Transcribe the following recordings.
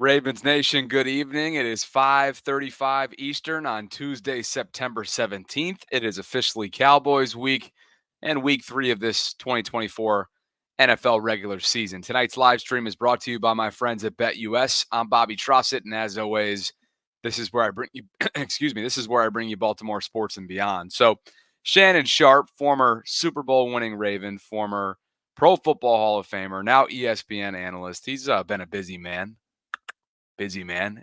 Ravens Nation, good evening. It is 5:35 Eastern on Tuesday, September 17th. It is officially Cowboys week and week 3 of this 2024 NFL regular season. Tonight's live stream is brought to you by my friends at BetUS. I'm Bobby Trosset, and as always, this is where I bring you this is where I bring you Baltimore sports and beyond. So, Shannon Sharpe, former Super Bowl winning Raven, former Pro Football Hall of Famer, now ESPN analyst. He's been a busy man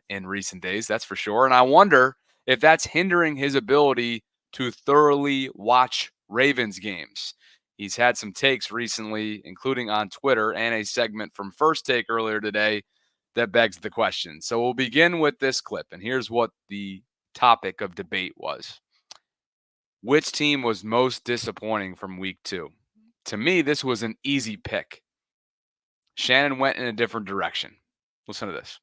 in recent days, that's for sure. And I wonder if that's hindering his ability to thoroughly watch Ravens games. He's had some takes recently, including on Twitter and a segment from First Take earlier today that begs the question. So we'll begin with this clip. And here's what the topic of debate was. Which team was most disappointing from week 2? To me, this was an easy pick. Shannon went in a different direction. Listen to this.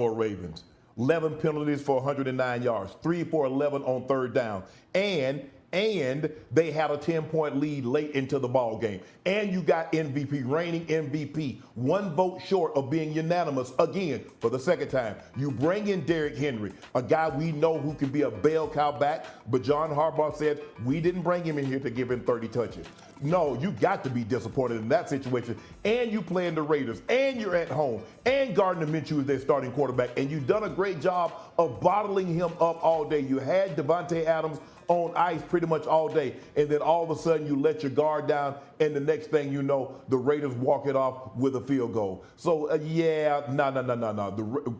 Ravens. 11 penalties for 109 yards, 3 for 11 on third down. And they had a 10-point lead late into the ball game. And you got MVP, reigning MVP, 1 vote short of being unanimous again for the second time. You bring in Derrick Henry, a guy we know who can be a bell cow back, but John Harbaugh said we didn't bring him in here to give him 30 touches. No, you got to be disappointed in that situation. And you playing the Raiders, and you're at home, and Gardner Minshew is their starting quarterback, and you've done a great job of bottling him up all day. You had Devontae Adams on ice pretty much all day, and then all of a sudden you let your guard down, and the next thing you know, the Raiders walk it off with a field goal. So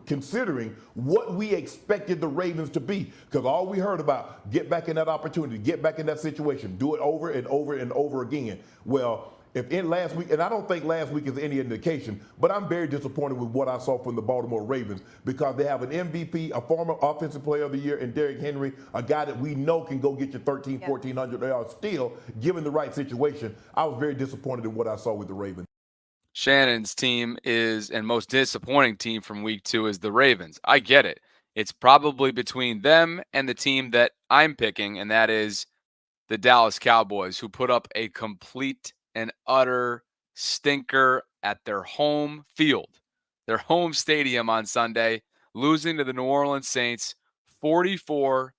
considering what we expected the Ravens to be, because all we heard about, get back in that opportunity, get back in that situation, do it over and over and over again. Well, if in last week, and I don't think last week is any indication, but I'm very disappointed with what I saw from the Baltimore Ravens because they have an MVP, a former Offensive Player of the Year in Derrick Henry, a guy that we know can go get you 1,400 yards still, given the right situation. I was very disappointed in what I saw with the Ravens. Shannon's team is, and most disappointing team from week 2 is the Ravens. I get it. It's probably between them and the team that I'm picking, and that is the Dallas Cowboys, who put up a complete and utter stinker at their home field, their home stadium on Sunday, losing to the New Orleans Saints 44-19.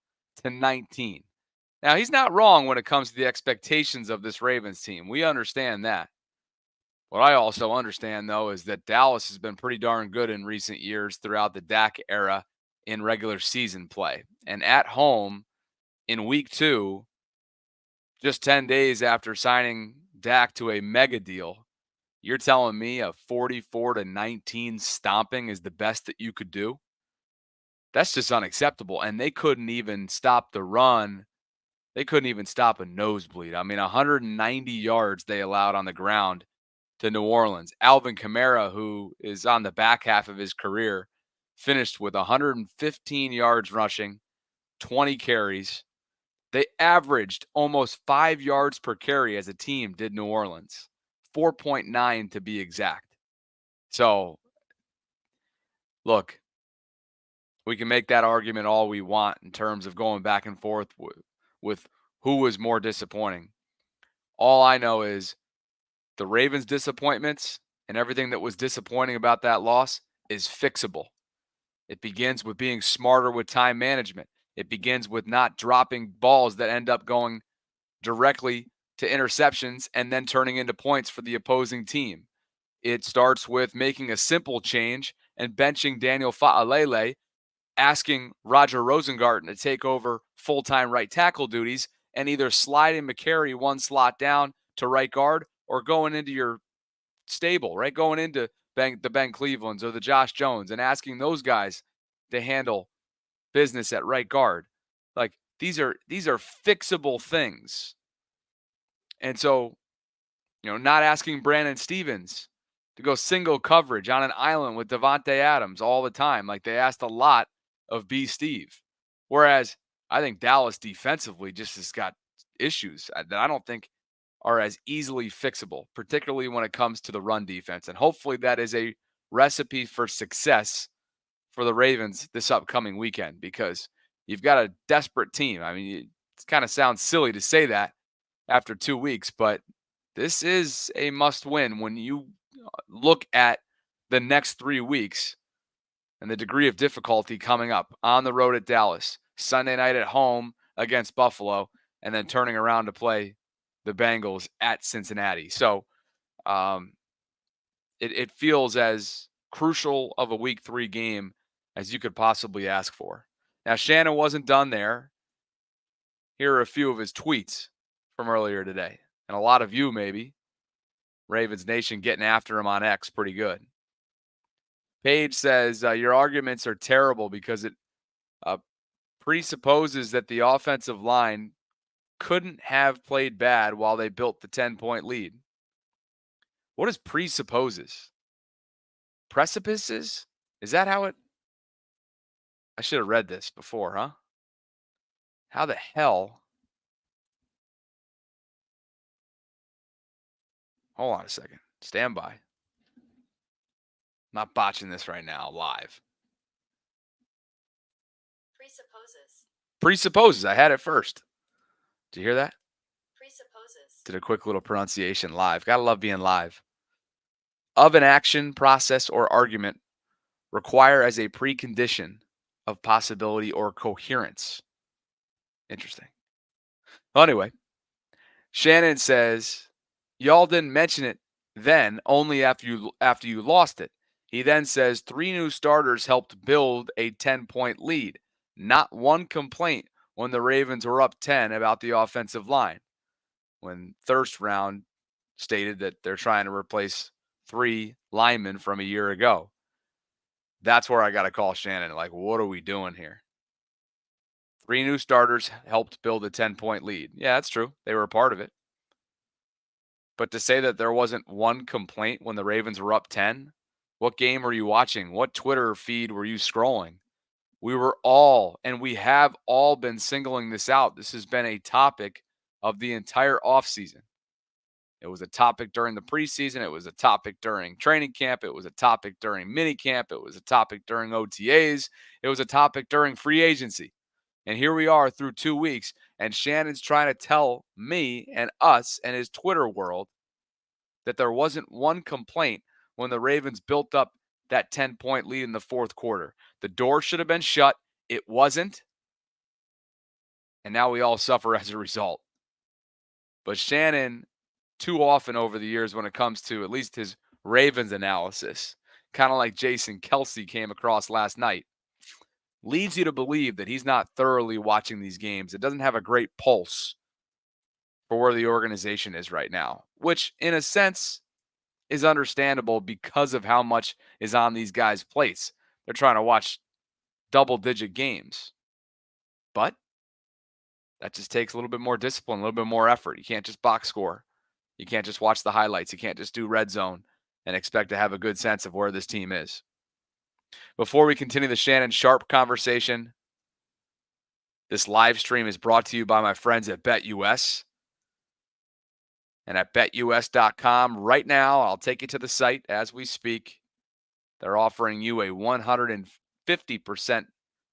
Now, he's not wrong when it comes to the expectations of this Ravens team. We understand that. What I also understand, though, is that Dallas has been pretty darn good in recent years throughout the Dak era in regular season play. And at home in week 2, just 10 days after signing Dak to a mega deal, you're telling me a 44-19 stomping is the best that you could do? That's just unacceptable. And they couldn't even stop the run. They couldn't even stop a nosebleed. I mean, 190 yards they allowed on the ground to New Orleans. Alvin Kamara, who is on the back half of his career, finished with 115 yards rushing, 20 carries. They averaged almost 5 yards per carry as a team, did New Orleans. 4.9 to be exact. So, look, we can make that argument all we want in terms of going back and forth with who was more disappointing. All I know is the Ravens' disappointments and everything that was disappointing about that loss is fixable. It begins with being smarter with time management. It begins with not dropping balls that end up going directly to interceptions and then turning into points for the opposing team. It starts with making a simple change and benching Daniel Fa'alele, asking Roger Rosengarten to take over full-time right tackle duties and either sliding McCary one slot down to right guard or going into your stable, right? Going into the Ben Clevelands or the Josh Jones and asking those guys to handle business at right guard. Like these are fixable things. And so, not asking Brandon Stevens to go single coverage on an island with Devontae Adams all the time. Like they asked a lot of B. Steve. Whereas I think Dallas defensively just has got issues that I don't think are as easily fixable, particularly when it comes to the run defense. And hopefully that is a recipe for success for the Ravens this upcoming weekend because you've got a desperate team. I mean, it kind of sounds silly to say that after 2 weeks, but this is a must win when you look at the next 3 weeks. and the degree of difficulty coming up on the road at Dallas, Sunday night at home against Buffalo, and then turning around to play the Bengals at Cincinnati. So it feels as crucial of a week 3 game as you could possibly ask for. Now, Shannon wasn't done there. Here are a few of his tweets from earlier today. And a lot of you, maybe, Ravens Nation, getting after him on X pretty good. Page says, your arguments are terrible because it presupposes that the offensive line couldn't have played bad while they built the 10-point lead. What is presupposes? Precipices? Is that how it? I should have read this before, huh? How the hell? Hold on a second. Stand by. I'm not botching this right now live. Presupposes. I had it first. Did you hear that? Presupposes. Did a quick little pronunciation live. Gotta love being live. Of an action, process, or argument require as a precondition of possibility or coherence. Interesting. Well, anyway, Shannon says, y'all didn't mention it then, only after you lost it. He then says 3 new starters helped build a 10-point lead. Not one complaint when the Ravens were up 10 about the offensive line. When Thirst Round stated that they're trying to replace 3 linemen from a year ago. That's where I got to call Shannon. Like, what are we doing here? 3 new starters helped build a 10-point lead. Yeah, that's true. They were a part of it. But to say that there wasn't one complaint when the Ravens were up 10, what game were you watching? What Twitter feed were you scrolling? We were all, and we have all been singling this out. This has been a topic of the entire offseason. It was a topic during the preseason. It was a topic during training camp. It was a topic during minicamp. It was a topic during OTAs. It was a topic during free agency. And here we are through 2 weeks, and Shannon's trying to tell me and us and his Twitter world that there wasn't one complaint when the Ravens built up that 10-point lead in the fourth quarter. The door should have been shut. It wasn't. And now we all suffer as a result. But Shannon, too often over the years when it comes to at least his Ravens analysis, kind of like Jason Kelsey came across last night, leads you to believe that he's not thoroughly watching these games. It doesn't have a great pulse for where the organization is right now, which in a sense is understandable because of how much is on these guys' plates. They're trying to watch double-digit games. But that just takes a little bit more discipline, a little bit more effort. You can't just box score. You can't just watch the highlights. You can't just do red zone and expect to have a good sense of where this team is. Before we continue the Shannon Sharpe conversation, this live stream is brought to you by my friends at BetUS. And at betus.com right now, I'll take you to the site as we speak. They're offering you a 150%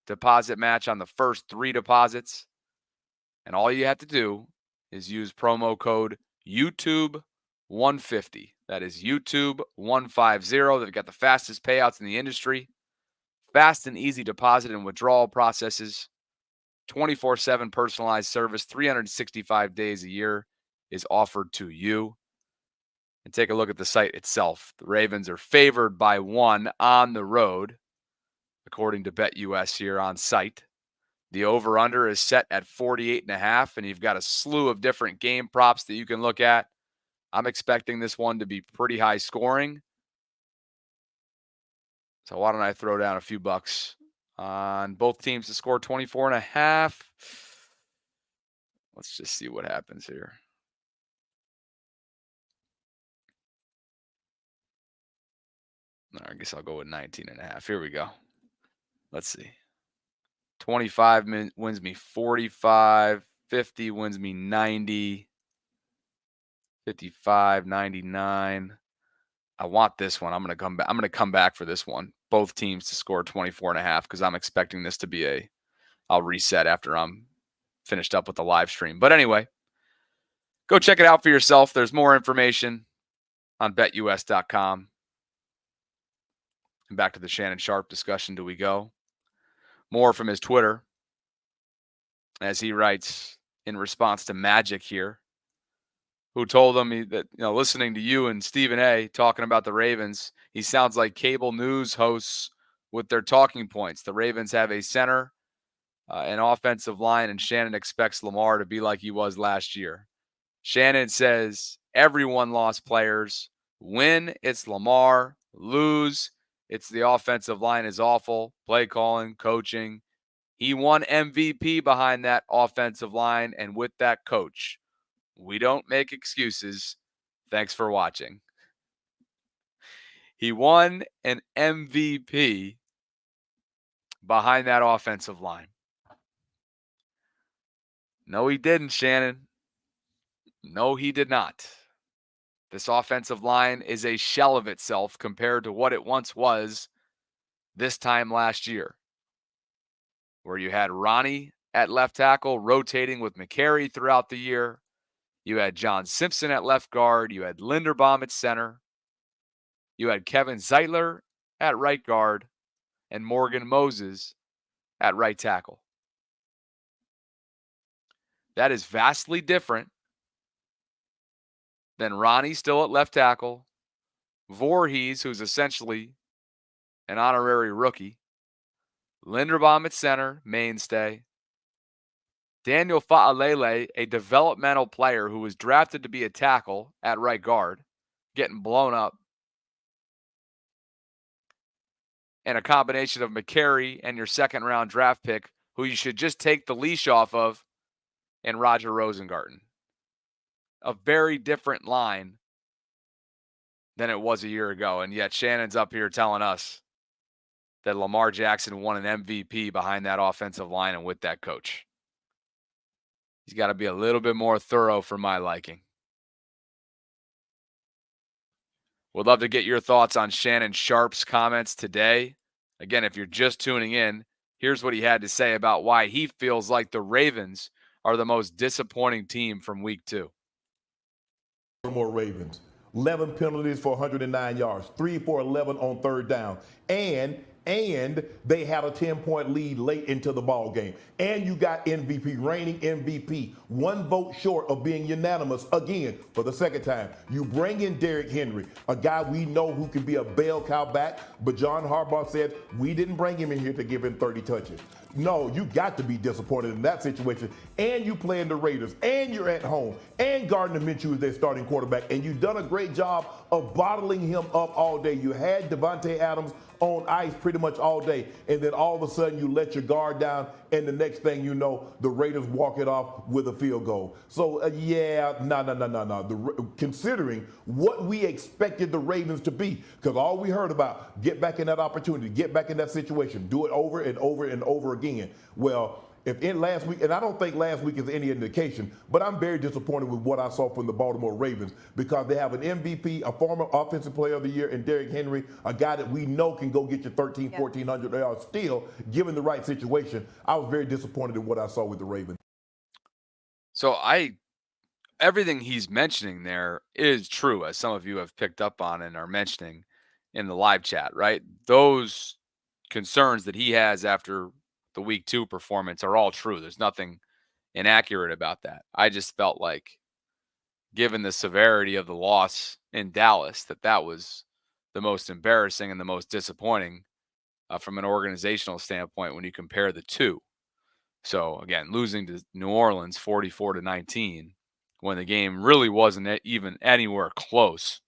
deposit match on the first 3 deposits. And all you have to do is use promo code YouTube150. That is YouTube150. They've got the fastest payouts in the industry. Fast and easy deposit and withdrawal processes. 24/7 personalized service. 365 days a year is offered to you. And take a look at the site itself. The Ravens are favored by 1 on the road, according to BetUS here on site. The over-under is set at 48.5, and you've got a slew of different game props that you can look at. I'm expecting this one to be pretty high scoring. So why don't I throw down a few bucks on both teams to score 24.5. Let's just see what happens here. I guess I'll go with 19.5. Here we go. Let's see. 25 wins me 45. 50 wins me 90. 55, 99. I want this one. I'm going to come back. I'm going to come back for this one. Both teams to score 24.5 because I'm expecting this to be I'll reset after I'm finished up with the live stream. But anyway, go check it out for yourself. There's more information on betus.com. And back to the Shannon Sharpe discussion do we go. More from his Twitter as he writes in response to Magic here, who told him that, listening to you and Stephen A. talking about the Ravens, he sounds like cable news hosts with their talking points. The Ravens have a center, an offensive line, and Shannon expects Lamar to be like he was last year. Shannon says everyone lost players. Win, it's Lamar. Lose, it's the offensive line is awful. Play calling, coaching. He won MVP behind that offensive line and with that coach. We don't make excuses. Thanks for watching. He won an MVP behind that offensive line. No, he didn't, Shannon. No, he did not. This offensive line is a shell of itself compared to what it once was this time last year, where you had Ronnie at left tackle rotating with McCary throughout the year. You had John Simpson at left guard. You had Linderbaum at center. You had Kevin Zeitler at right guard and Morgan Moses at right tackle. That is vastly different than Ronnie still at left tackle, Voorhees, who's essentially an honorary rookie, Linderbaum at center, mainstay, Daniel Fa'alele, a developmental player who was drafted to be a tackle at right guard, getting blown up, and a combination of McCary and your second-round draft pick, who you should just take the leash off of, and Roger Rosengarten. A very different line than it was a year ago, and yet Shannon's up here telling us that Lamar Jackson won an MVP behind that offensive line and with that coach. He's got to be a little bit more thorough for my liking. Would love to get your thoughts on Shannon Sharpe's comments today. Again, if you're just tuning in, here's what he had to say about why he feels like the Ravens are the most disappointing team from week 2. Baltimore Ravens, 11 penalties for 109 yards, 3 for 11 on third down, and they had a 10-point lead late into the ball game. And you got MVP, reigning MVP, 1 vote short of being unanimous again for the second time. You bring in Derrick Henry, a guy we know who can be a bell cow back, but John Harbaugh said we didn't bring him in here to give him 30 touches. No, you got to be disappointed in that situation. And you playing the Raiders, and you're at home, and Gardner Minshew is their starting quarterback, and you've done a great job of bottling him up all day. You had Devontae Adams on ice pretty much all day, and then all of a sudden you let your guard down, and the next thing you know, the Raiders walk it off with a field goal. So, considering what we expected the Ravens to be, because all we heard about, get back in that opportunity, get back in that situation, do it over and over and over again. Well, if in last week, and I don't think last week is any indication, but I'm very disappointed with what I saw from the Baltimore Ravens because they have an MVP, a former Offensive Player of the Year, in Derrick Henry, a guy that we know can go get you 1,400 yards still, given the right situation. I was very disappointed in what I saw with the Ravens. So everything he's mentioning there is true, as some of you have picked up on and are mentioning in the live chat, right? Those concerns that he has after the week 2 performance are all true. There's nothing inaccurate about that. I just felt like, given the severity of the loss in Dallas, that was the most embarrassing and the most disappointing from an organizational standpoint when you compare the two. So again, losing to New Orleans 44-19 when the game really wasn't even anywhere close,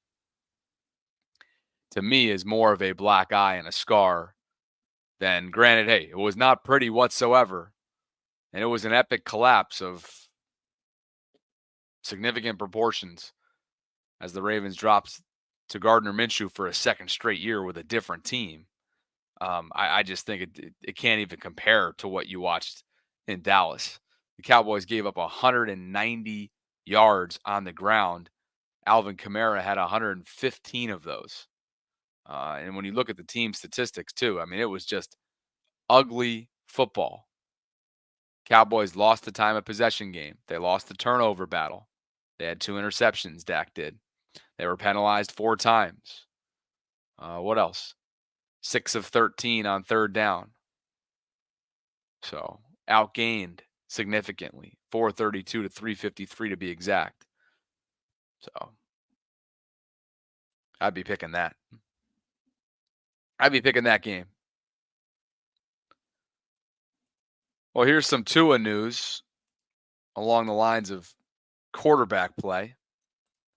to me is more of a black eye and a scar than, granted, hey, it was not pretty whatsoever. And it was an epic collapse of significant proportions as the Ravens dropped to Gardner Minshew for a second straight year with a different team. I just think it can't even compare to what you watched in Dallas. The Cowboys gave up 190 yards on the ground. Alvin Kamara had 115 of those. And when you look at the team statistics too, I mean, it was just ugly football. Cowboys lost the time of possession game. They lost the turnover battle. They had 2 interceptions, Dak did. They were penalized 4 times. What else? 6 of 13 on third down. So outgained significantly, 432 to 353 to be exact. So I'd be picking that. I'd be picking that game. Well, here's some Tua news along the lines of quarterback play.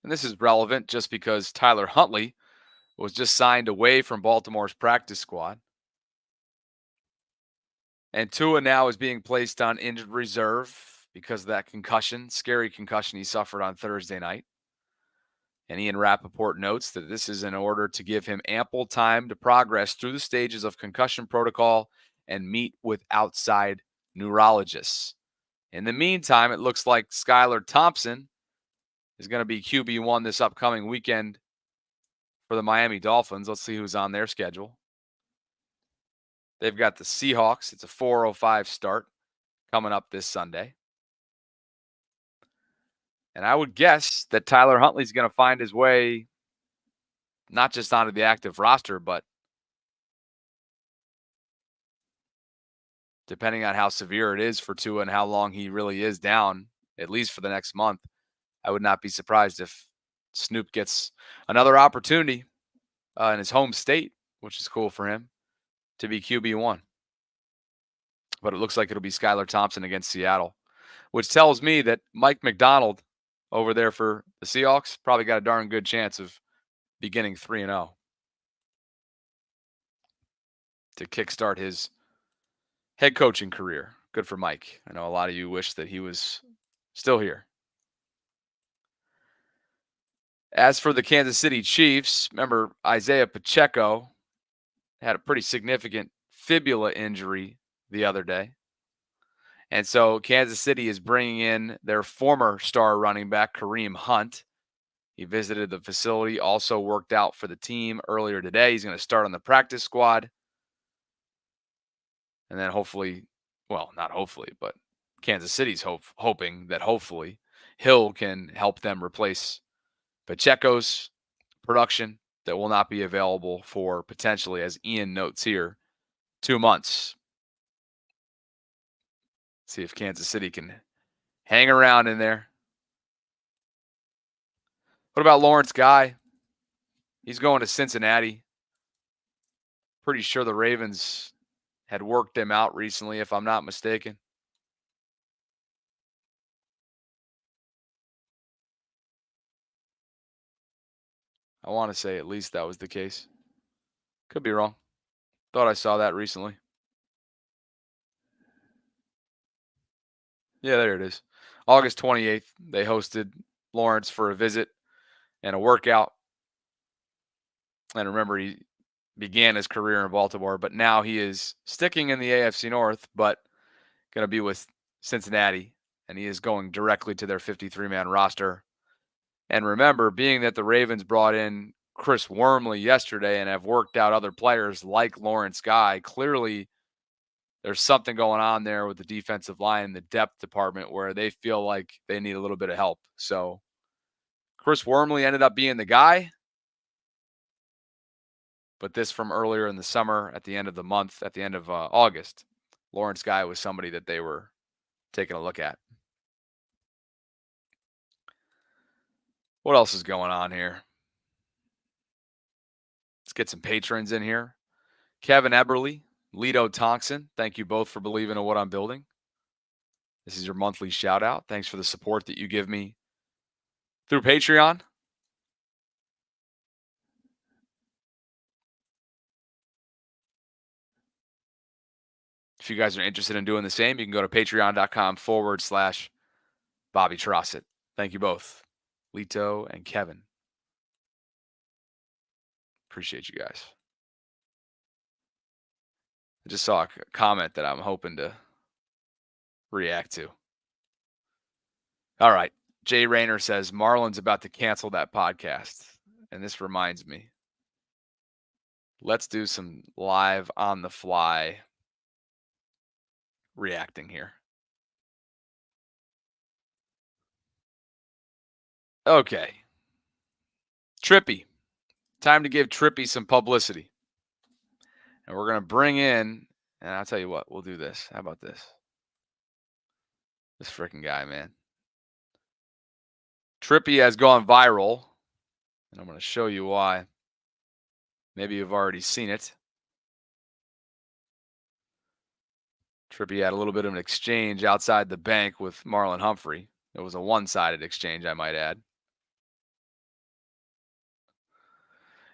And this is relevant just because Tyler Huntley was just signed away from Baltimore's practice squad. And Tua now is being placed on injured reserve because of that concussion, scary concussion he suffered on Thursday night. And Ian Rappaport notes that this is in order to give him ample time to progress through the stages of concussion protocol and meet with outside neurologists. In the meantime, it looks like Skylar Thompson is going to be QB1 this upcoming weekend for the Miami Dolphins. Let's see who's on their schedule. They've got the Seahawks. It's a 4:05 start coming up this Sunday. And I would guess that Tyler Huntley's going to find his way not just onto the active roster, but depending on how severe it is for Tua and how long he really is down, at least for the next month, I would not be surprised if Snoop gets another opportunity in his home state, which is cool for him, to be QB1. But it looks like it'll be Skylar Thompson against Seattle, which tells me that Mike McDonald over there for the Seahawks probably got a darn good chance of beginning 3-0 to kickstart his head coaching career. Good for Mike. I know a lot of you wish that he was still here. As for the Kansas City Chiefs, remember Isaiah Pacheco had a pretty significant fibula injury the other day. And so Kansas City is bringing in their former star running back, Kareem Hunt. He visited the facility, also worked out for the team earlier today. He's going to start on the practice squad. And then hopefully, well, not hopefully, but Kansas City's hoping that hopefully Hill can help them replace Pacheco's production that will not be available for potentially, as Ian notes here, 2 months. See if Kansas City can hang around in there. What about Lawrence Guy? He's going to Cincinnati. Pretty sure the Ravens had worked him out recently, if I'm not mistaken. I want to say at least that was the case. Could be wrong. Thought I saw that recently. Yeah, there it is. August 28th, they hosted Lawrence for a visit and a workout. And remember, he began his career in Baltimore, but now he is sticking in the AFC North, but going to be with Cincinnati. And he is going directly to their 53-man roster. And remember, being that the Ravens brought in Chris Wormley yesterday and have worked out other players like Lawrence Guy, clearly there's something going on there with the defensive line and the depth department where they feel like they need a little bit of help. So Chris Wormley ended up being the guy. But this from earlier in the summer, at the end of the month, at the end of August, Lawrence Guy was somebody that they were taking a look at. What else is going on here? Let's get some patrons in here. Kevin Eberly, Lito Thompson, thank you both for believing in what I'm building. This is your monthly shout out. Thanks for the support that you give me through Patreon. If you guys are interested in doing the same, you can go to patreon.com/Bobby Trosset. Thank you both, Lito and Kevin. Appreciate you guys. I just saw a comment that I'm hoping to react to. All right. Jay Rayner says Marlon's about to cancel that podcast. And this reminds me. Let's do some live on the fly reacting here. Okay. Trippy. Time to give Trippy some publicity. And we're going to bring in, and I'll tell you what, we'll do this. How about this? This freaking guy, man. Trippy has gone viral, and I'm going to show you why. Maybe you've already seen it. Trippy had a little bit of an exchange outside the bank with Marlon Humphrey. It was a one-sided exchange, I might add.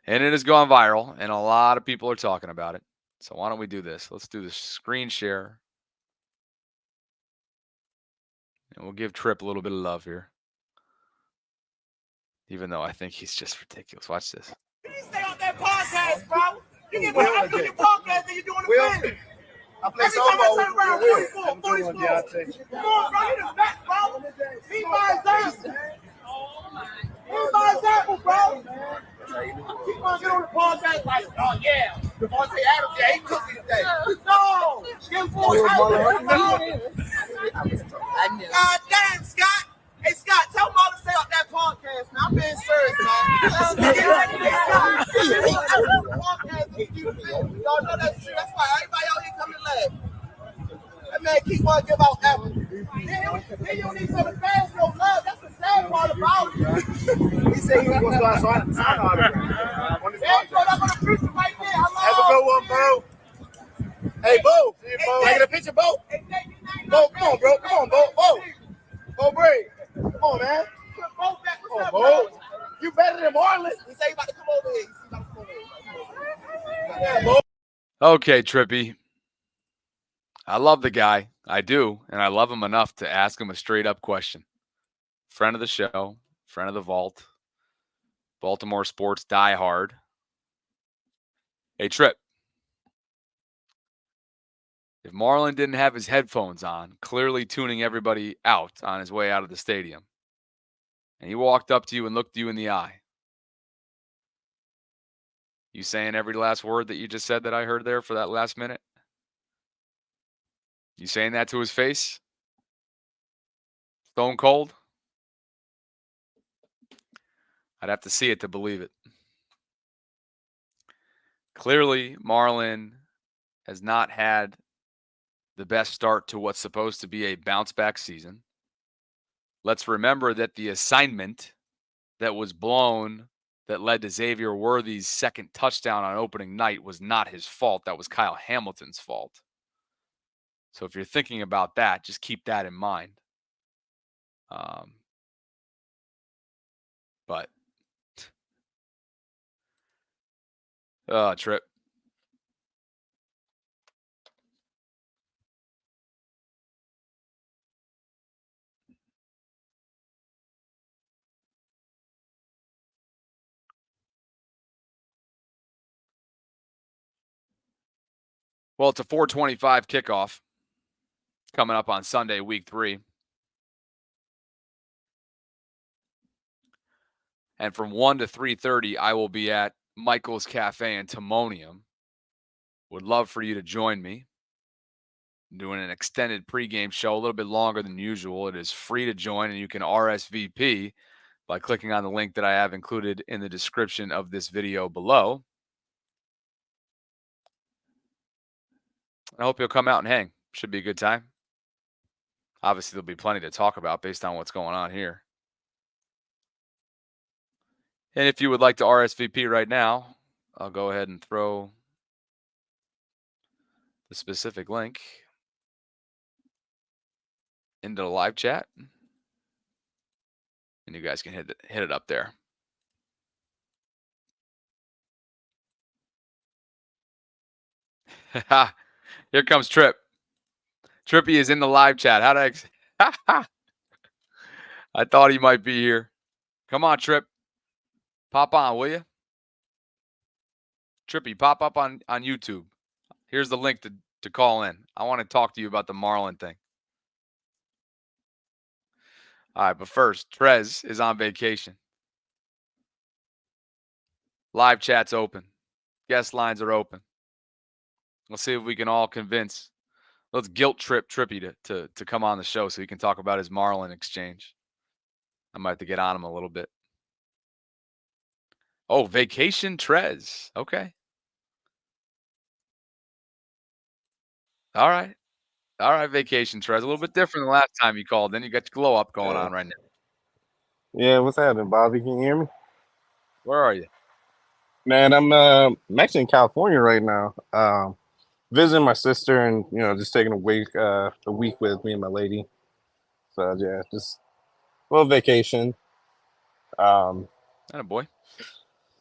And it has gone viral, and a lot of people are talking about it. So why don't we do this? Let's do the screen share. And we'll give Tripp a little bit of love here. Even though I think he's just ridiculous. Watch this. You need to stay on that podcast, bro. You get more on your podcast than you're doing the thing. I play softball with Will. 44. Come on, bro. You the best, bro. Be my example. Be my example, bro. Keep on getting on the podcast like, oh, yeah. Devontae Adams, yeah, he cooking today. No. Give God damn, Scott. Hey, Scott, tell them all to stay on that podcast, man. I'm being serious, man. Y'all know that's true. That's why everybody out here coming live. That man keep on give out effort. Then you need some fans no love. That's the sad part about it. He said he was going to sign autograph. There you go. That's on the picture right there. Have a good one, Bo. Hey, Bo. Taking a picture, Bo. Bo, come on, bro. Come on, Bo. Bo Brady. Come on, man. Come on, Bo. You better than Marlon. He said he about to come over here. Yeah, Bo. Okay, Trippy. I love the guy. I do. And I love him enough to ask him a straight up question. Friend of the show, friend of the vault, Baltimore sports diehard. Hey, Tripp. If Marlon didn't have his headphones on, clearly tuning everybody out on his way out of the stadium, and he walked up to you and looked you in the eye, you saying every last word that you just said that I heard there for that last minute? You saying that to his face? Stone cold? I'd have to see it to believe it. Clearly, Marlon has not had the best start to what's supposed to be a bounce-back season. Let's remember that the assignment that was blown that led to Xavier Worthy's second touchdown on opening night was not his fault. That was Kyle Hamilton's fault. So if you're thinking about that, just keep that in mind. But, Tripp. Well, it's a 4:25 kickoff coming up on Sunday, week 3. And from 1 to 3:30, I will be at Michael's Cafe in Timonium. Would love for you to join me. I'm doing an extended pregame show, a little bit longer than usual. It is free to join, and you can RSVP by clicking on the link that I have included in the description of this video below. I hope you'll come out and hang. Should be a good time. Obviously, there'll be plenty to talk about based on what's going on here. And if you would like to RSVP right now, I'll go ahead and throw the specific link into the live chat. And you guys can hit it up there. Here comes Tripp. Trippy is in the live chat. I thought he might be here. Come on, Tripp. Pop on, will you? Trippy, pop up on YouTube. Here's the link to call in. I want to talk to you about the Marlon thing. All right, but first, Trez is on vacation. Live chat's open. Guest lines are open. Let's see if we can all convince. Let's guilt trip Trippy to come on the show so he can talk about his Marlon exchange. I might have to get on him a little bit. Oh, vacation Trez. Okay. All right. All right, vacation Trez. A little bit different than last time you called. Then you got your glow up going Yeah. on right now. Yeah, what's happening, Bobby? Can you hear me? Where are you? Man, I'm actually in California right now. Visiting my sister and just taking a week with me and my lady. So yeah, just a little vacation. Um, Atta boy.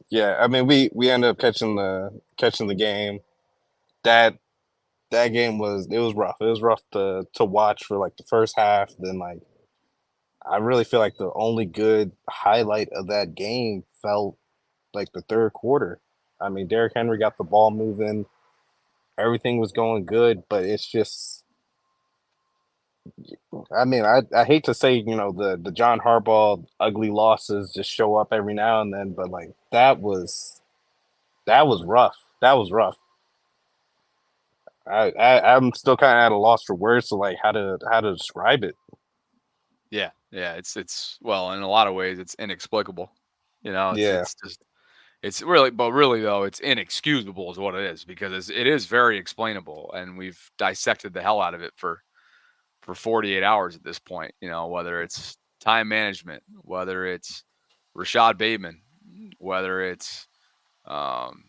yeah, I mean we ended up catching the game. That that game was rough. It was rough to watch for like the first half. Then like I really feel like the only good highlight of that game felt like the third quarter. I mean, Derrick Henry got the ball moving, everything was going good, but it's just, I mean, I hate to say, the John Harbaugh ugly losses just show up every now and then, but like that was rough. That was rough. I'm still kind of at a loss for words to like how to describe it. Yeah, yeah. It's well, in a lot of ways, it's inexplicable. You know, it's Yeah, it's just it's really, but really though, it's inexcusable is what it is because it is very explainable, and we've dissected the hell out of it for 48 hours at this point. You know, whether it's time management, whether it's Rashad Bateman, whether it's um,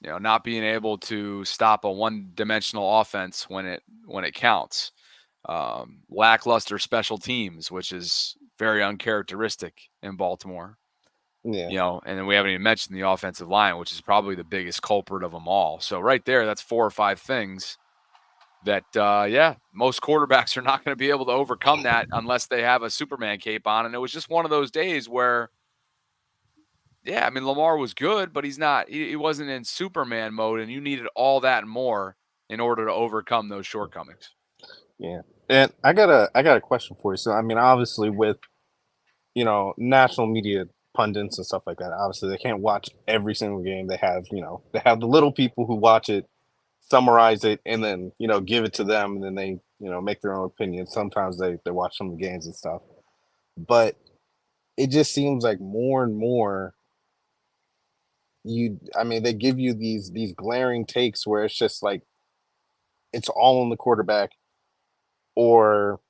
not being able to stop a one-dimensional offense when it counts. Lackluster special teams, which is very uncharacteristic in Baltimore. yeah, And then we haven't even mentioned the offensive line, which is probably the biggest culprit of them all. So right there, that's 4 or 5 things that, yeah, most quarterbacks are not going to be able to overcome that unless they have a Superman cape on. And it was just one of those days where, yeah, I mean, Lamar was good, but he wasn't in Superman mode, and you needed all that and more in order to overcome those shortcomings. yeah. And I got a question for you. So I mean, obviously with national media pundits and stuff like that, obviously they can't watch every single game. They have the little people who watch it, summarize it, and then give it to them, and then they make their own opinion. Sometimes they watch some of the games and stuff, but it just seems like more and more I mean, they give you these glaring takes where it's just like it's all on the quarterback, or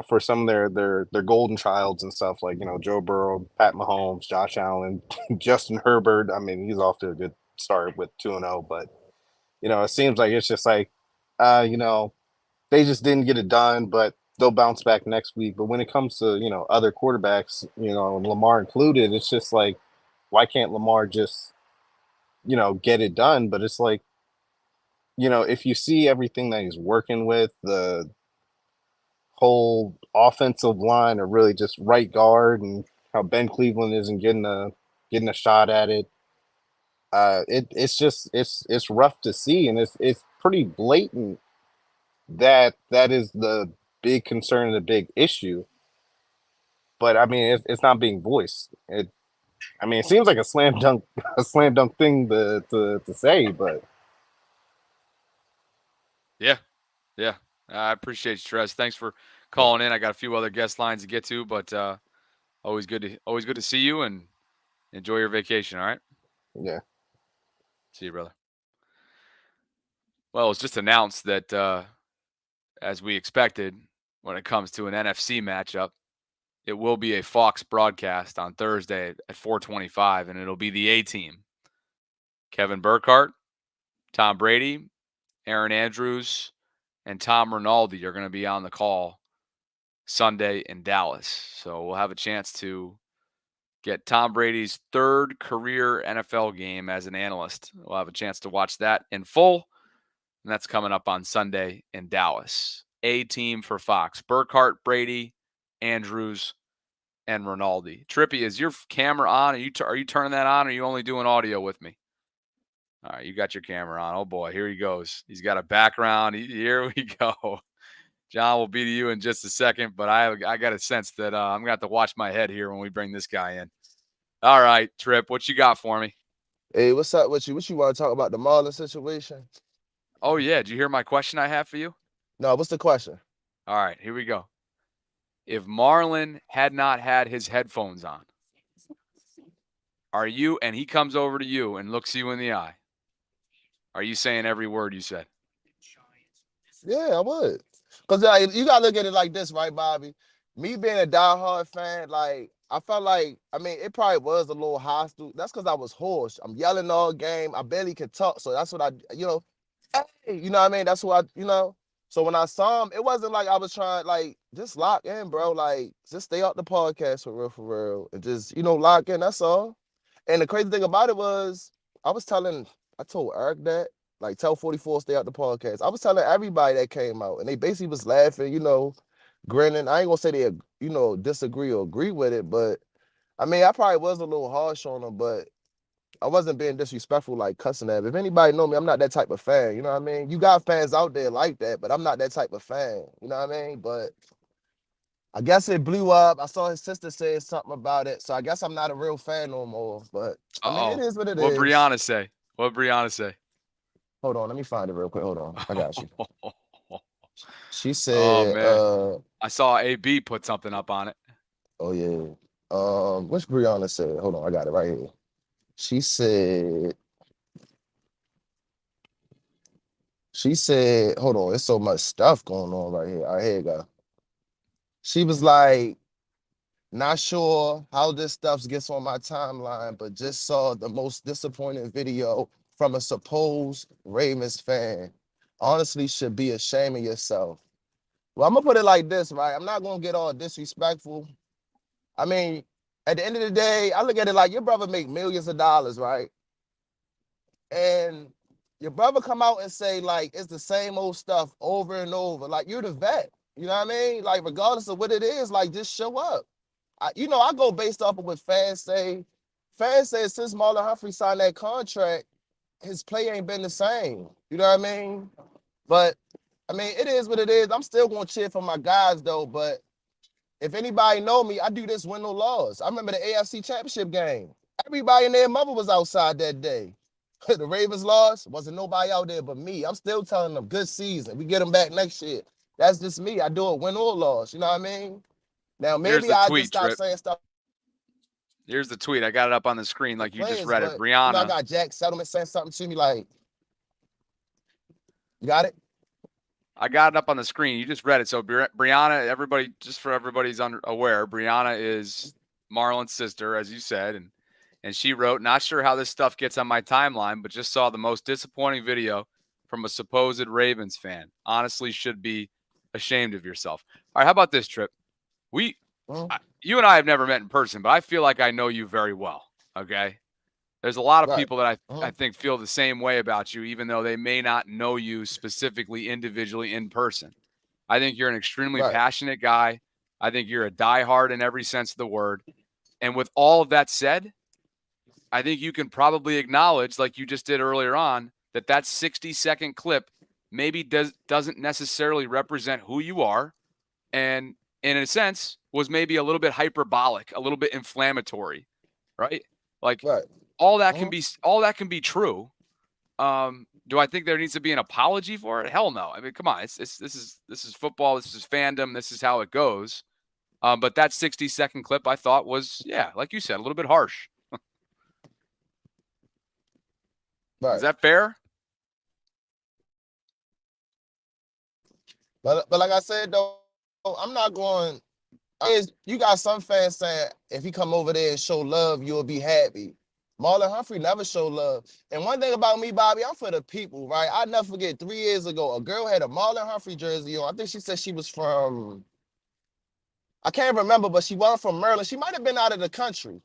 for some of their golden childs and stuff, like Joe Burrow, Pat Mahomes, Josh Allen, Justin Herbert. I mean, he's off to a good start with 2-0, but it seems like it's just like uh you know they just didn't get it done, but they'll bounce back next week. But when it comes to other quarterbacks, Lamar included, it's just like, why can't Lamar just get it done? But it's like, if you see everything that he's working with, the whole offensive line, or really just right guard, and how Ben Cleveland isn't getting a shot at it. It's rough to see, and it's pretty blatant that that is the big concern and the big issue. But I mean, it's not being voiced. I mean, it seems like a slam dunk, a slam dunk thing to say, but Yeah, yeah. I appreciate you, Trez. Thanks for calling in. I got a few other guest lines to get to, but always good to see you and enjoy your vacation. All right. yeah, See you, brother. Well, it's just announced that as we expected, when it comes to an NFC matchup, it will be a Fox broadcast on Thursday at 4:25, and it'll be the A team: Kevin Burkhardt, Tom Brady, Aaron Andrews, and Tom Rinaldi are going to be on the call Sunday in Dallas. So we'll have a chance to get Tom Brady's third career NFL game as an analyst. We'll have a chance to watch that in full, and that's coming up on Sunday in Dallas. A team for Fox: Burkhardt, Brady, Andrews, and Rinaldi. Trippy, is your camera on? Are you turning that on, or are you only doing audio with me? All right, you got your camera on. Oh boy, here he goes. He's got a background. Here we go. John will be to you in just a second, but I got a sense that I'm gonna have to watch my head here when we bring this guy in. All right, Trip, what you got for me? Hey, what's up with you? What you want to talk about the Marlin situation? Oh yeah, did you hear my question I have for you? No, what's the question? All right, here we go. If Marlon had not had his headphones on, and he comes over to you and looks you in the eye, are you saying every word you said? Yeah, I would. Because like, you got to look at it like this, right, Bobby? Me being a diehard fan, like, I felt like, I mean, it probably was a little hostile. That's because I was hoarse. I'm yelling all game. I barely could talk. So that's what I, hey, you know what I mean? That's what So when I saw him, it wasn't like I was trying, like, just lock in, bro. Like, just stay off the podcast for real. And just, lock in. That's all. And the crazy thing about it was, I told Eric that. Like, tell 44 stay out the podcast. I was telling everybody that came out, and they basically was laughing, grinning. I ain't gonna say they, disagree or agree with it, but I mean, I probably was a little harsh on them, but I wasn't being disrespectful, like cussing at them. If anybody know me, I'm not that type of fan. You know what I mean? You got fans out there like that, but I'm not that type of fan. You know what I mean? But I guess it blew up. I saw his sister say something about it, so I guess I'm not a real fan no more. But I mean, it is what it What is. Brianna say? What Brianna say? Hold on, let me find it real quick. Hold on, I got you. She Oh said, man, I saw AB put something up on it. oh yeah. What's Brianna said? Hold on, I got it right here. She said, hold on, there's so much stuff going on right here. All right, here you go. She was like, not sure how this stuff gets on my timeline, but just saw the most disappointing video from a supposed Ravens fan. Honestly, should be ashamed of yourself. Well, I'm gonna put it like this, right? I'm not gonna get all disrespectful. I mean, at the end of the day, I look at it like your brother make millions of dollars, right? And your brother come out and say, like, it's the same old stuff over and over. Like, you're the vet. You know what I mean? Like, regardless of what it is, like, just show up. I go based off of what fans say. Fans say since Marlon Humphrey signed that contract, his play ain't been the same. You know what I mean? But, I mean, it is what it is. I'm still going to cheer for my guys, though. But if anybody know me, I do this win no loss. I remember the AFC Championship game. Everybody and their mother was outside that day. The Ravens lost. Wasn't nobody out there but me. I'm still telling them, good season. We get them back next year. That's just me. I do it win or loss. You know what I mean? Now, maybe I just stop saying stuff. Here's the tweet. I got it up on the screen like you just read it. But, Brianna. I got Jack Settlement saying something to me like, you got it? I got it up on the screen. You just read it. So Brianna, everybody, just for everybody's aware, Brianna is Marlon's sister, as you said, and she wrote, not sure how this stuff gets on my timeline, but just saw the most disappointing video from a supposed Ravens fan. Honestly, should be ashamed of yourself. All right, how about this, Trip? You and I have never met in person, but I feel like I know you very well, okay? There's a lot of people that I think feel the same way about you, even though they may not know you specifically individually in person. I think you're an extremely passionate guy. I think you're a diehard in every sense of the word. And with all of that said, I think you can probably acknowledge, like you just did earlier on, that 60-second clip maybe doesn't necessarily represent who you are, and in a sense was maybe a little bit hyperbolic, a little bit inflammatory, right? Like all that can be true. Do I think there needs to be an apology for it? Hell no. I mean, come on. This is football. This is fandom. This is how it goes. But that 60-second clip I thought was, yeah, like you said, a little bit harsh. Is that fair? But like I said, though, I'm not going. You got some fans saying if he come over there and show love, you'll be happy. Marlon Humphrey never showed love. And one thing about me, Bobby, I'm for the people, right? I'll never forget 3 years ago, a girl had a Marlon Humphrey jersey on. I think she said she was from, I can't remember, but she wasn't from Maryland. She might have been out of the country.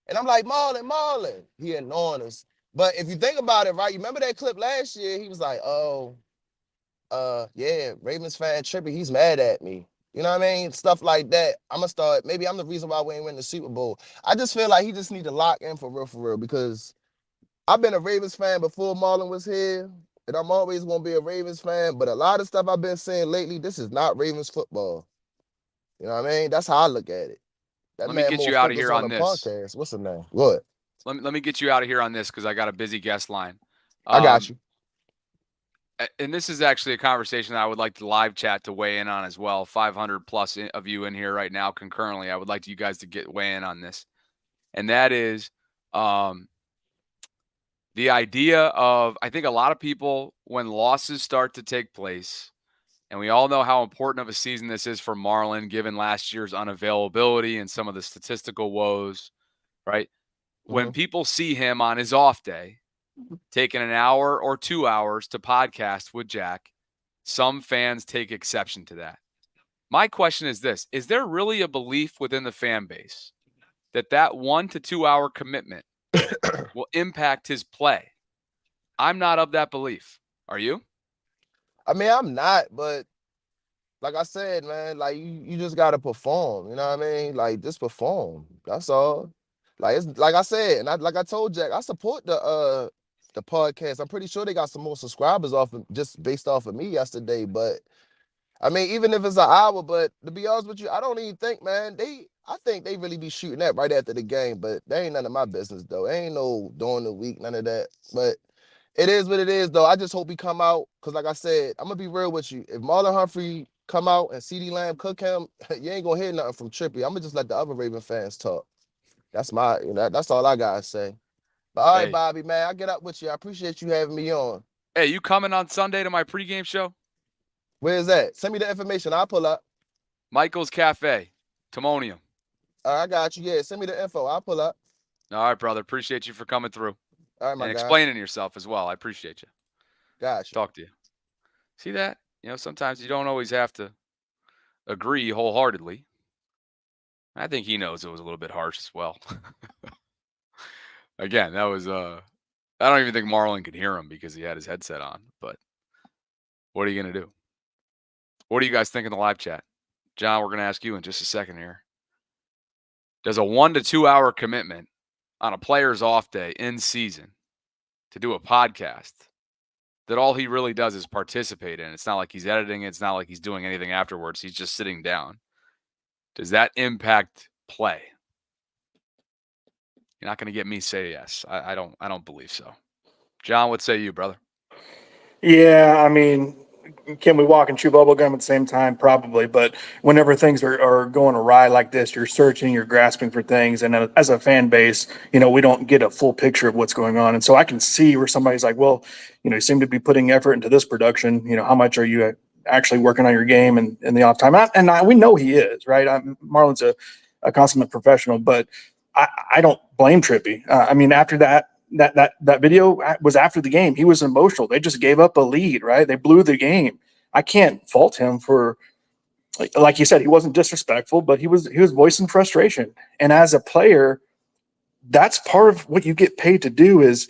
And I'm like, Marlon. He annoying us. But if you think about it, right, you remember that clip last year? He was like, yeah, Ravens fan trippy. He's mad at me. You know what I mean? Stuff like that. I'm going to start. Maybe I'm the reason why we ain't win the Super Bowl. I just feel like he just need to lock in for real, because I've been a Ravens fan before Marlon was here, and I'm always going to be a Ravens fan. But a lot of stuff I've been saying lately, this is not Ravens football. You know what I mean? That's how I look at it. Let me get you out of here on this. Podcast. What's the name? What? Let me get you out of here on this because I got a busy guest line. I got you. And this is actually a conversation that I would like to live chat to weigh in on as well. 500 plus of you in here right now concurrently. I would like you guys to weigh in on this. And that is the idea of, I think a lot of people, when losses start to take place, And we all know how important of a season this is for Marlon, given last year's unavailability and some of the statistical woes, right? When Mhm. people see him on his off day, taking an hour or 2 hours to podcast with Jack, some fans take exception to that. My question is this: is there really a belief within the fan base that that 1 to 2 hour commitment will impact his play? I'm not of that belief. Are you? I mean, I'm not, but like I said, man, like you just gotta perform. You know what I mean? Like just perform. That's all. Like it's like I said, and like I told Jack, I support the podcast. I'm pretty sure they got some more subscribers off of, just based off of me yesterday. But I mean, even if it's an hour, but to be honest with you, I don't even think, man, I think they really be shooting that right after the game, but that ain't none of my business though. Ain't no during the week, none of that. But it is what it is, though. I just hope he come out, because like I said, I'm gonna be real with you. If Marlon Humphrey come out and CeeDee Lamb cook him, you ain't gonna hear nothing from Trippy. I'm gonna just let the other Raven fans talk. That's my, that's all I gotta say. But all right, Hey, Bobby, man, I'll get up with you. I appreciate you having me on. hey, you coming on Sunday to my pregame show? Where's that? Send me the information. I'll pull up. Michael's Cafe, Timonium. All right, I got you. Yeah, send me the info. I'll pull up. All right, brother. Appreciate you for coming through All right, my and guy. explaining yourself as well. I appreciate you. Got you. Talk to you. See that? Sometimes you don't always have to agree wholeheartedly. I think he knows it was a little bit harsh as well. Again, that was I don't even think Marlon could hear him because he had his headset on, but what are you going to do? What do you guys think in the live chat? John, we're going to ask you in just a second here. Does a 1 to 2 hour commitment on a player's off day in season to do a podcast that all he really does is participate in? It's not like he's editing it. It's not like he's doing anything afterwards. He's just sitting down. Does that impact play? You're not going to get me say yes. I don't believe so. John, what say you, brother? Yeah, I mean, can we walk and chew bubble gum at the same time? Probably. But whenever things are going awry like this, you're searching, you're grasping for things. And as a fan base, we don't get a full picture of what's going on. And so I can see where somebody's like, well, you seem to be putting effort into this production. How much are you actually working on your game and in the off time? We know he is, right? Marlon's a consummate professional, but I don't blame Trippy. I mean, after that video was after the game. He was emotional. They just gave up a lead, right? They blew the game. I can't fault him for, like you said, he wasn't disrespectful, but he was voicing frustration. And as a player, that's part of what you get paid to do is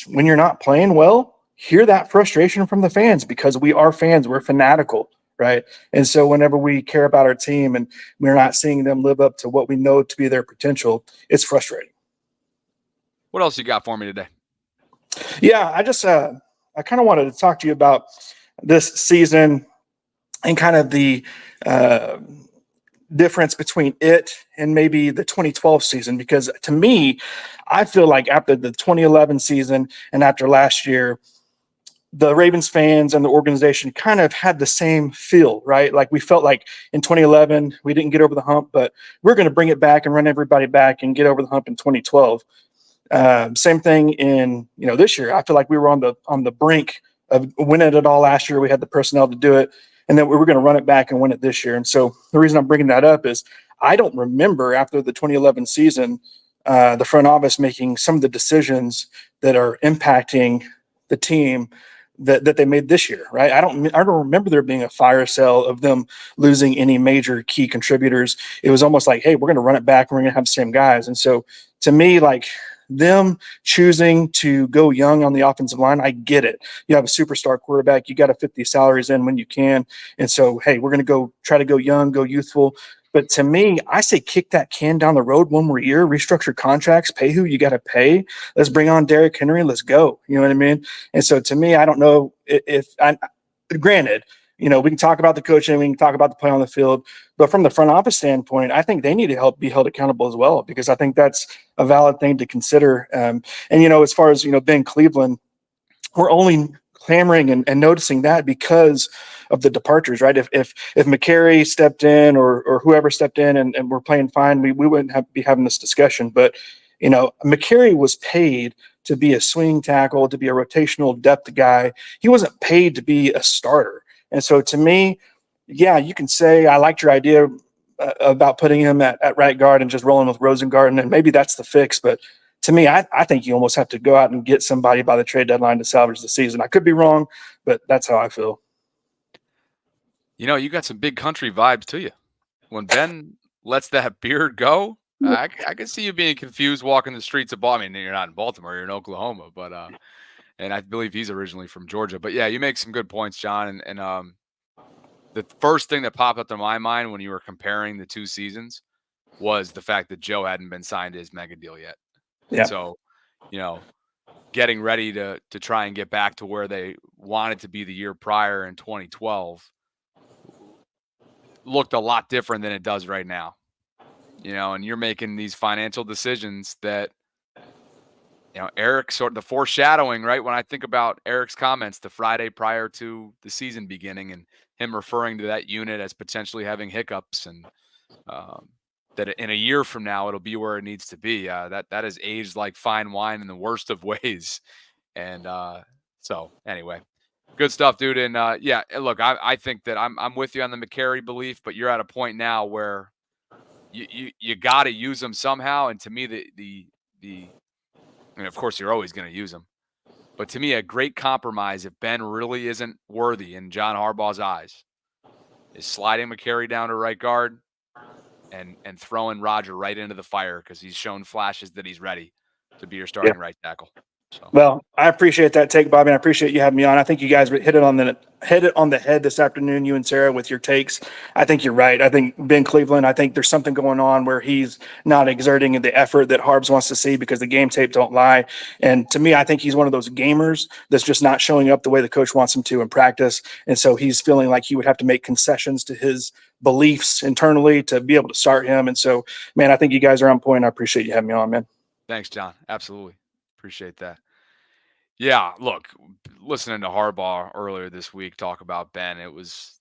when you're not playing well, hear that frustration from the fans, because we are fans. We're fanatical, right? And so whenever we care about our team and we're not seeing them live up to what we know to be their potential, it's frustrating. What else you got for me today? Yeah, I kind of wanted to talk to you about this season and kind of the difference between it and maybe the 2012 season, because to me, I feel like after the 2011 season and after last year, the Ravens fans and the organization kind of had the same feel, right? Like we felt like in 2011, we didn't get over the hump, but we're going to bring it back and run everybody back and get over the hump in 2012. Same thing in this year. I feel like we were on the brink of winning it all last year. We had the personnel to do it, and then we were going to run it back and win it this year. And so the reason I'm bringing that up is I don't remember after the 2011 season the front office making some of the decisions that are impacting the team that they made this year, right? I don't remember there being a fire sale of them losing any major key contributors. It was almost like, hey, we're going to run it back and we're going to have the same guys. And so to me, like, them choosing to go young on the offensive line, I get it. You have a superstar quarterback, you got to fit these salaries in when you can. And so, hey, we're going to try to go young, go youthful. But to me, I say kick that can down the road one more year, restructure contracts, pay who you got to pay. Let's bring on Derrick Henry. Let's go. You know what I mean? And so to me, I don't know if granted, we can talk about the coaching, we can talk about the play on the field, but from the front office standpoint, I think they need to be held accountable as well, because I think that's a valid thing to consider. And as far as Ben Cleveland, we're only clamoring and noticing that because of the departures, right? If McCary stepped in or whoever stepped in and we're playing fine, we wouldn't be having this discussion. But McCary was paid to be a swing tackle, to be a rotational depth guy. He wasn't paid to be a starter. And so to me, yeah, you can say I liked your idea about putting him at right guard and just rolling with Rosengarten, and maybe that's the fix. But to me, I think you almost have to go out and get somebody by the trade deadline to salvage the season. I could be wrong, but that's how I feel. You got some big country vibes to you. When Ben lets that beard go, I can see you being confused walking the streets of Baltimore. I mean, you're not in Baltimore, you're in Oklahoma, but and I believe he's originally from Georgia. But yeah, you make some good points, John. And the first thing that popped up to my mind when you were comparing the two seasons was the fact that Joe hadn't been signed to his mega deal yet. And Yeah. so, you know, getting ready to try and get back to where they wanted to be the year prior in 2012 looked a lot different than it does right now. And you're making these financial decisions that Eric sort of the foreshadowing, right? When I think about Eric's comments the Friday prior to the season beginning and him referring to that unit as potentially having hiccups and that in a year from now it'll be where it needs to be. That has aged like fine wine in the worst of ways. And so anyway, good stuff, dude. And yeah, look, I think that I'm with you on the McCary belief, but you're at a point now where you got to use them somehow. And to me, I mean, of course, you're always going to use them. But to me, a great compromise, if Ben really isn't worthy in John Harbaugh's eyes, is sliding McCary down to right guard and throwing Roger right into the fire because he's shown flashes that he's ready to be your starting right tackle. So. Well, I appreciate that take, Bobby. And I appreciate you having me on. I think you guys hit it on the head this afternoon, you and Sarah, with your takes. I think you're right. I think Ben Cleveland, I think there's something going on where he's not exerting the effort that Harbs wants to see because the game tape don't lie. And to me, I think he's one of those gamers that's just not showing up the way the coach wants him to in practice. And so he's feeling like he would have to make concessions to his beliefs internally to be able to start him. And so, man, I think you guys are on point. I appreciate you having me on, man. Thanks, John. Absolutely. Appreciate that. Yeah, look, listening to Harbaugh earlier this week talk about Ben, it was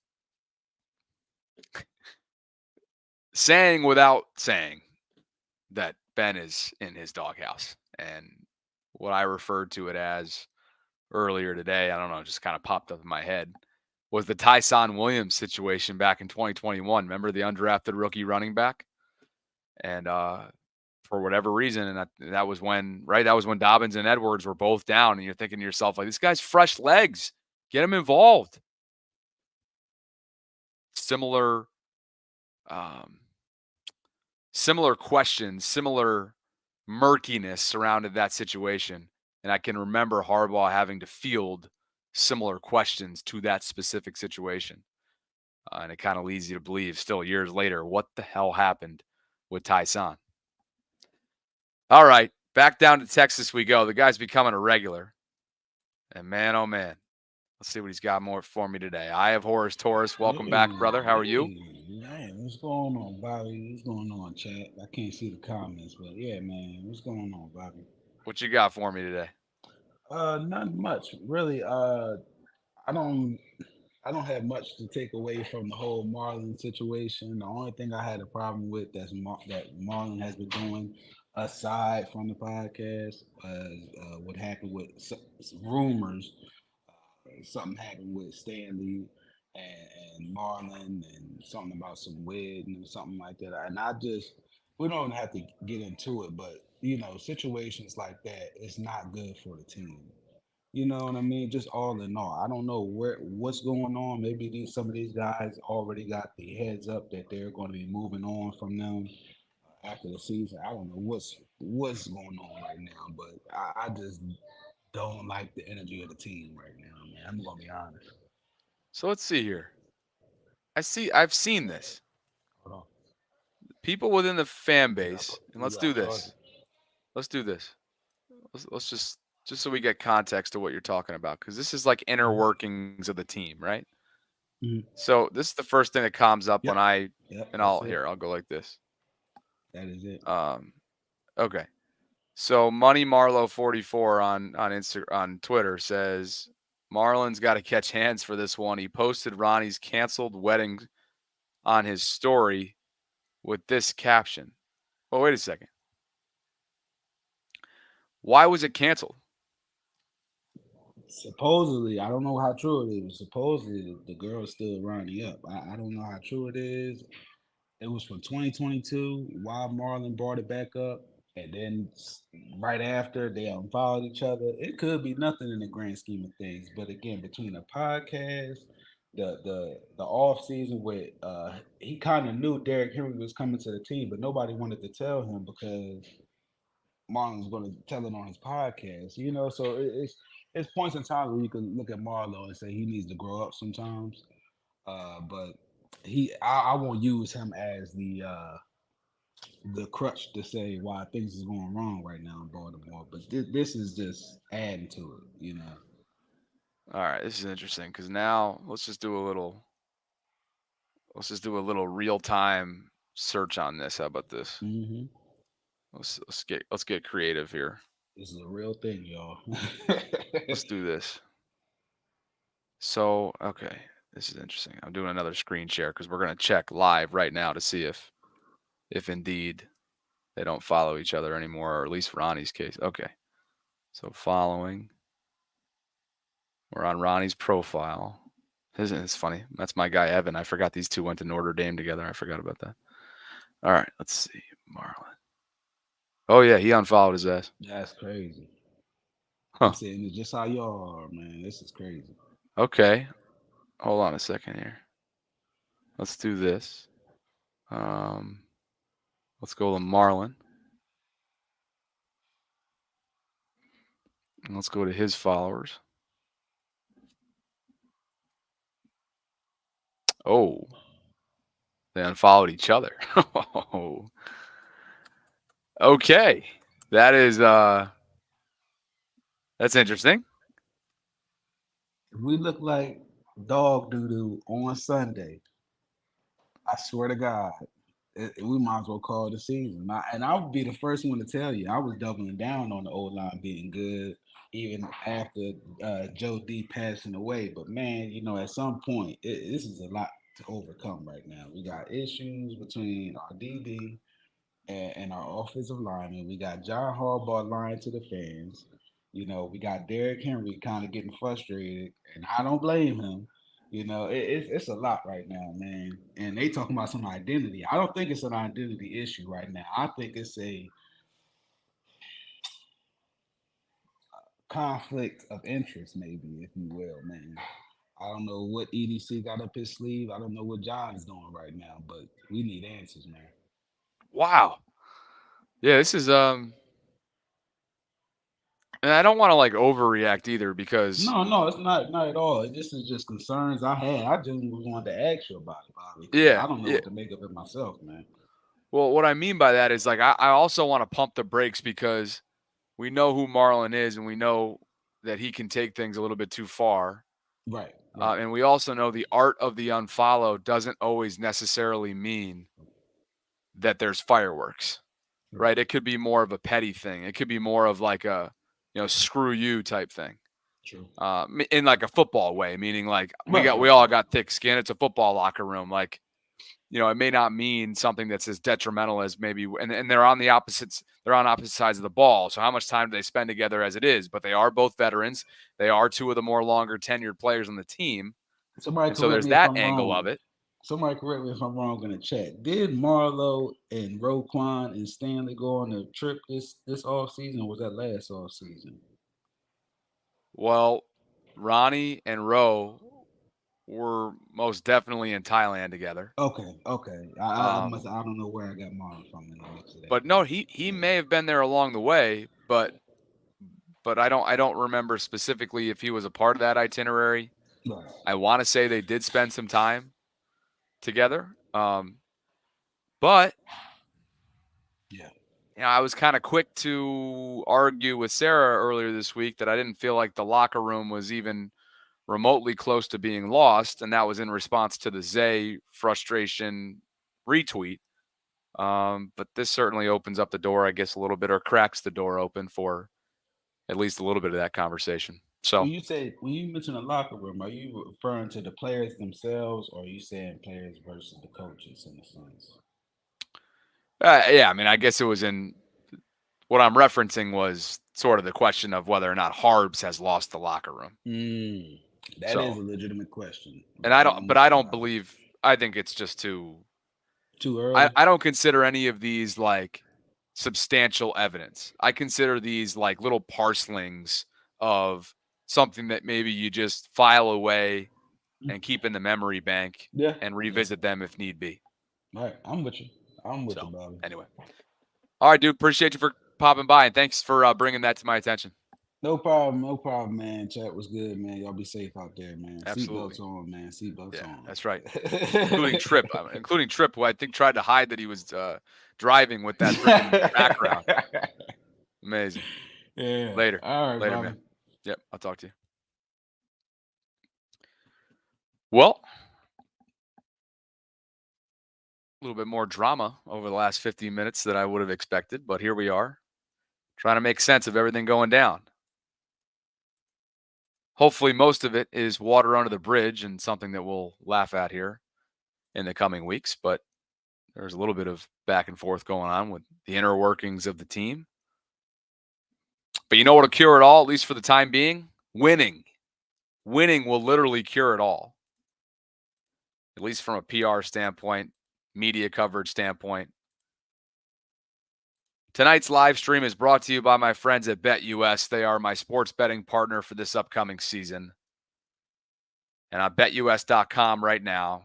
saying without saying that Ben is in his doghouse. And what I referred to it as earlier today, I don't know, just kind of popped up in my head, was the Tyson Williams situation back in 2021. Remember the undrafted rookie running back? And for whatever reason, and that was when Dobbins and Edwards were both down, and you're thinking to yourself, like, this guy's fresh legs, get him involved. Similar questions, similar murkiness surrounded that situation, and I can remember Harbaugh having to field similar questions to that specific situation, and it kind of leads you to believe, still years later, what the hell happened with Tyson. All right, back down to Texas we go. The guy's becoming a regular. And man, oh man, let's see what he's got more for me today. I have Horace Torres. Welcome back, brother. How are you? Man, what's going on, Bobby? What's going on, chat? I can't see the comments, but yeah, man, what's going on, Bobby? What you got for me today? Not much, really. I don't, I don't have much to take away from the whole Marlon situation. The only thing I had a problem with that Marlon has been doing, aside from the podcast, was what happened with rumors. Something happened with Stanley and Marlon, and something about some wedding or something like that. And we don't have to get into it, but situations like that, it's not good for the team. You know what I mean? Just all in all, I don't know what's going on. Maybe some of these guys already got the heads up that they're going to be moving on from them after the season. I don't know what's going on right now, but I just don't like the energy of the team right now, man. I'm gonna be honest. So let's see here. I've seen this. Hold on. People within the fan You got base, and you let's do got this. Let's do this. Let's just so we get context to what you're talking about, because this is like inner workings of the team, right? Mhm. So this is the first thing that comes up when Yep. Yep. That's it. I'll go like this. That is it. Okay. So Money Marlow 44 on Twitter says Marlon's got to catch hands for this one. He posted Ronnie's canceled wedding on his story with this caption. Oh, wait a second. Why was it canceled? Supposedly, I don't know how true it is. Supposedly, the girl's still running up. I don't know how true it is. It was from 2022. Why Marlon brought it back up, and then right after they unfollowed each other. It could be nothing in the grand scheme of things, but again, between the podcast, the off season with he kind of knew Derrick Henry was coming to the team, but nobody wanted to tell him because Marlon's going to tell it on his podcast. So it's points in time where you can look at Marlon and say he needs to grow up sometimes. But I won't use him as the crutch to say why things is going wrong right now in Baltimore. But this is just adding to it. All right, this is interesting because now let's just do a little real time search on this. How about this? Hmm. Let's get creative here. This is a real thing, y'all. Let's do this. So, okay, this is interesting. I'm doing another screen share because we're gonna check live right now to see if indeed they don't follow each other anymore, or at least Ronnie's case. Okay, so following. We're on Ronnie's profile. Isn't it funny? That's my guy Evan. I forgot these two went to Notre Dame together. I forgot about that. All right, let's see. Marlon. Oh yeah, he unfollowed his ass. That's crazy. I'm Huh. saying it's just how y'all are, man. This is crazy. Okay. Hold on a second here. Let's do this. Um, let's go to Marlon. And let's go to his followers. Oh, they unfollowed each other. Okay. That is that's interesting. If we look like dog doo doo on Sunday, I swear to God, we might as well call it a season. And I would be the first one to tell you, I was doubling down on the old line being good, even after Joe D passing away. But man, at some point, this is a lot to overcome right now. We got issues between our DB and our offensive lineman. We got John Harbaugh lying to the fans. We got Derrick Henry kind of getting frustrated, and I don't blame him. It's a lot right now, man. And they talking about some identity. I don't think it's an identity issue right now. I think it's a conflict of interest, maybe, if you will, man. I don't know what EDC got up his sleeve. I don't know what John's doing right now, but we need answers, man. Wow. Yeah, this is and I don't want to like overreact either because No, it's not at all. This is just concerns I had. I just wanted to ask you about it, Bobby, because yeah, I don't know yeah. what to make of it myself, man. Well, what I mean by that is like I also want to pump the brakes because we know who Marlon is and we know that he can take things a little bit too far. Right, right. And we also know the art of the unfollow doesn't always necessarily mean that there's fireworks, right? It could be more of a petty thing. It could be more of like a, screw you type thing. True. In like a football way, meaning like Right, we right, all right. got thick skin. It's a football locker room. Like, it may not mean something that's as detrimental as maybe, and they're on opposite sides of the ball. So how much time do they spend together as it is? But they are both veterans. They are two of the more longer tenured players on the team. Somebody And so correct there's me if that I'm angle of wrong. it. Somebody correct me if I'm wrong in the chat. Did Marlo and Roquan and Stanley go on a trip this off season, or was that last off season? Well, Ronnie and Roe were most definitely in Thailand together. Okay, okay. I don't know where I got Marlon from in the mix of that, But but no, he may have been there along the way, but I don't remember specifically if he was a part of that itinerary. right. I want to say they did spend some time together. But Yeah. I was kind of quick to argue with Sarah earlier this week that I didn't feel like the locker room was even remotely close to being lost, and that was in response to the Zay frustration retweet. But this certainly opens up the door, I guess, a little bit, or cracks the door open for at least a little bit of that conversation. So, When you mention the locker room, are you referring to the players themselves, or are you saying players versus the coaches in a sense? yeah, I mean, I guess it was in what I'm referencing was sort of the question of whether or not Harbs has lost the locker room. That is a legitimate question. And I don't believe. I think it's just too early. I don't consider any of these like substantial evidence. I consider these like little parcelings of something that maybe you just file away and keep in the memory bank and revisit them if need be. All right, I'm with you. I'm with you, Bobby. Anyway. All right, dude. Appreciate you for popping by, and thanks for bringing that to my attention. No problem, man. Chat was good, man. Y'all be safe out there, man. Absolutely. Seatbelts on, man. Seatbelts on. That's right. including Tripp, who I think tried to hide that he was driving with that freaking background. Amazing. Yeah. Later. All right, Later, Bobby. man. Yep, I'll talk to you. Well, a little bit more drama over the last 15 minutes than I would have expected, but here we are, trying to make sense of everything going down. Hopefully, most of it is water under the bridge and something that we'll laugh at here in the coming weeks, but there's a little bit of back and forth going on with the inner workings of the team. But you know what'll cure it all, at least for the time being? Winning. Winning will literally cure it all. At least from a PR standpoint, media coverage standpoint. Tonight's live stream is brought to you by my friends at BetUS. They are my sports betting partner for this upcoming season. And on betus.com right now,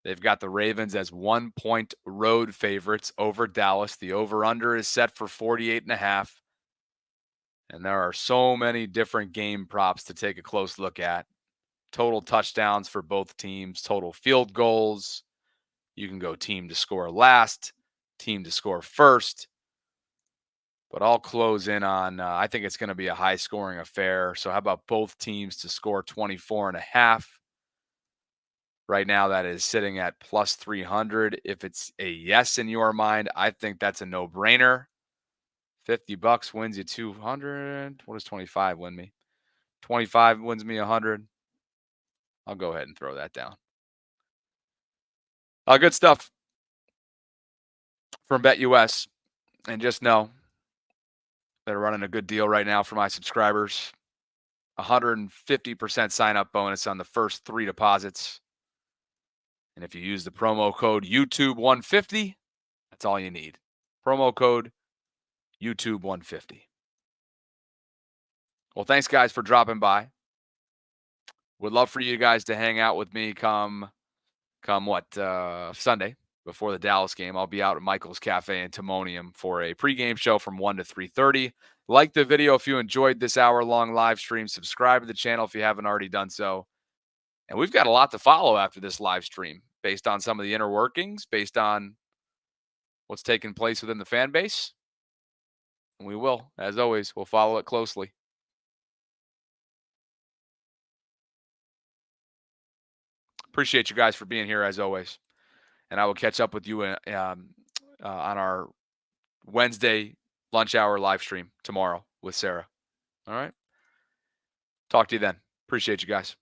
they've got the Ravens as 1-point road favorites over Dallas. The over-under is set for 48.5. And there are so many different game props to take a close look at. Total touchdowns for both teams, total field goals. You can go team to score last, team to score first. But I'll close in on, I think it's going to be a high-scoring affair. So how about both teams to score 24.5? Right now, that is sitting at plus 300. If it's a yes in your mind, I think that's a no-brainer. $50 wins you 200. What does 25 win me? 25 wins me 100. I'll go ahead and throw that down. Good stuff from BetUS. And just know they're running a good deal right now for my subscribers. 150% sign-up bonus on the first 3 deposits. And if you use the promo code YouTube150, that's all you need. Promo code YouTube150. Well, thanks, guys, for dropping by. Would love for you guys to hang out with me come Sunday before the Dallas game. I'll be out at Michael's Cafe in Timonium for a pregame show from 1 to 3:30. Like the video if you enjoyed this hour-long live stream. Subscribe to the channel if you haven't already done so. And we've got a lot to follow after this live stream based on some of the inner workings, based on what's taking place within the fan base. And we will, as always, we'll follow it closely. Appreciate you guys for being here, as always. And I will catch up with you on our Wednesday lunch hour live stream tomorrow with Sarah. All right? Talk to you then. Appreciate you guys.